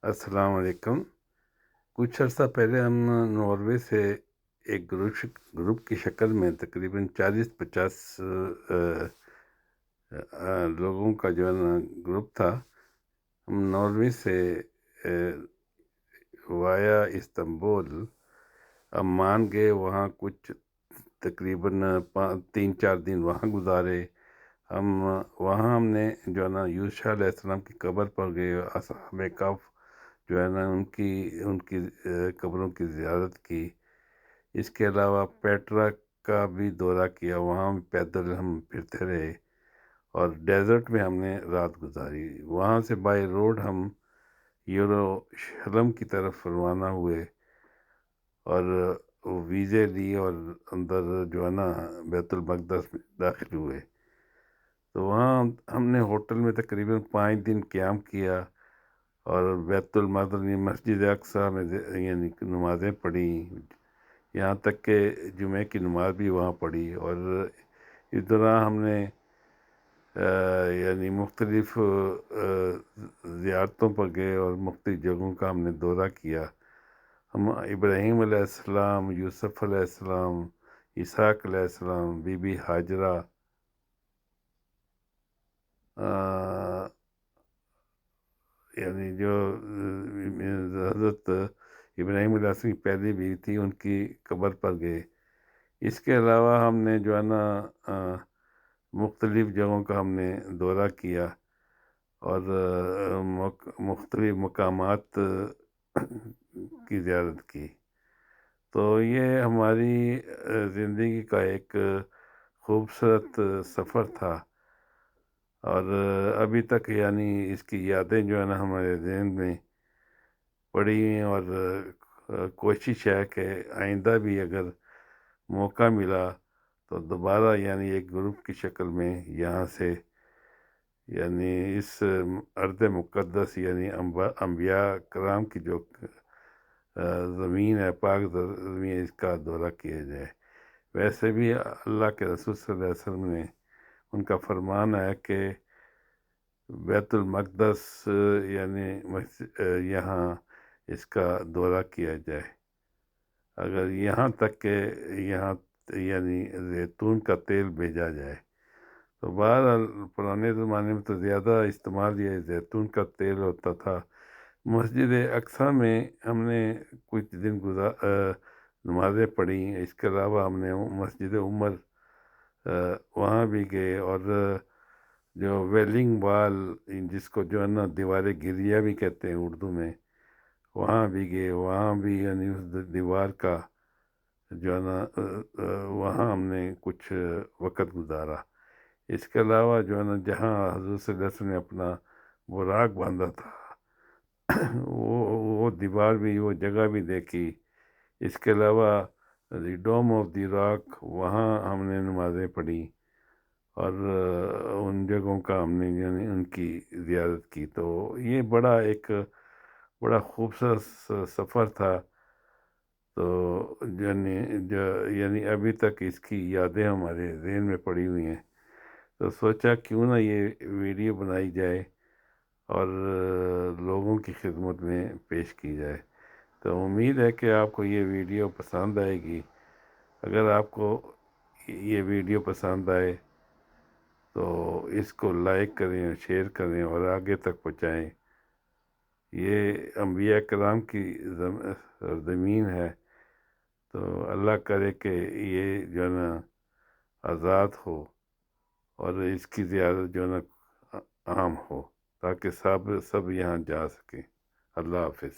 السلام علیکم۔ کچھ عرصہ پہلے ہم ناروے سے ایک گروپ کی شکل میں تقریباً 40-50 لوگوں کا جو ہے نا گروپ تھا۔ ہم ناروے سے وایا استنبول عمان گئے، وہاں کچھ تقریباً 3-4 دن وہاں گزارے۔ ہم نے جو ہے نا یوشع علیہ السلام کی قبر پر گئے، اصحاب کہف جو ہے نا ان کی قبروں کی زیارت کی۔ اس کے علاوہ پیٹرا کا بھی دورہ کیا، وہاں بھی پیدل ہم پھرتے رہے اور ڈیزرٹ میں ہم نے رات گزاری۔ وہاں سے بائی روڈ ہم یروشلم کی طرف روانہ ہوئے اور ویزے لی اور اندر جو ہے نا بیت المقدس میں داخل ہوئے۔ تو وہاں ہم نے ہوٹل میں تقریباً 5 دن قیام کیا اور بیت المقدس مسجد اقصیٰ میں یعنی نمازیں پڑھیں، یہاں تک کہ جمعہ کی نماز بھی وہاں پڑھی۔ اور اس دوران ہم نے یعنی مختلف زیارتوں پر گئے اور مختلف جگہوں کا ہم نے دورہ کیا۔ ہم ابراہیم علیہ السلام، یوسف علیہ السلام، اسحاق علیہ السلام، بی بی ہاجرہ، یعنی جو حضرت ابراہیم علیہ السلام کی پہلی بیوی تھی، ان کی قبر پر گئے۔ اس کے علاوہ ہم نے جو ہے نا مختلف جگہوں کا ہم نے دورہ کیا اور مختلف مقامات کی زیارت کی۔ تو یہ ہماری زندگی کا ایک خوبصورت سفر تھا اور ابھی تک یعنی اس کی یادیں جو ہے نا ہمارے ذہن میں پڑی ہیں، اور کوشش ہے کہ آئندہ بھی اگر موقع ملا تو دوبارہ یعنی ایک گروپ کی شکل میں یہاں سے یعنی اس ارض مقدس یعنی انبیاء کرام کی جو زمین ہے، پاک زمین، اس کا دورہ کیا جائے۔ ویسے بھی اللہ کے رسول صلی اللہ علیہ وسلم نے ان کا فرمان ہے کہ بیت المقدس یعنی یہاں اس کا دورہ کیا جائے، اگر یہاں تک کہ یہاں یعنی زیتون کا تیل بھیجا جائے۔ تو بہرحال پرانے زمانے میں تو زیادہ استعمال یہ زیتون کا تیل ہوتا تھا۔ مسجد اقصیٰ میں ہم نے کچھ دن نمازیں پڑھیں۔ اس کے علاوہ ہم نے مسجد عمر وہاں بھی گئے، اور جو ویلنگ وال جس کو جو ہے نا دیوار گریہ بھی کہتے ہیں اردو میں، وہاں بھی گئے۔ وہاں بھی یعنی اس دیوار کا جو ہے نا وہاں ہم نے کچھ وقت گزارا۔ اس کے علاوہ جو ہے نا جہاں حضرت صلی اللہ علیہ وسلم نے اپنا براق باندھا تھا وہ دیوار بھی، وہ جگہ بھی دیکھی۔ اس کے علاوہ دی ڈوم آف دی راک، وہاں ہم نے نمازیں پڑھی اور ان جگہوں کا ہم نے یعنی ان کی زیارت کی۔ تو یہ بڑا خوبصورت سفر تھا۔ تو یعنی ابھی تک اس کی یادیں ہمارے ذہن میں پڑی ہوئی ہیں۔ تو سوچا کیوں نہ یہ ویڈیو بنائی جائے اور لوگوں کی خدمت میں پیش کی جائے۔ تو امید ہے کہ آپ کو یہ ویڈیو پسند آئے گی۔ اگر آپ کو یہ ویڈیو پسند آئے تو اس کو لائک کریں، شیئر کریں اور آگے تک پہنچائیں۔ یہ انبیاء کرام کی زمین ہے، تو اللہ کرے کہ یہ جو ہے نا آزاد ہو اور اس کی زیارت جو ہے نا عام ہو، تاکہ سب یہاں جا سکیں۔ اللہ حافظ۔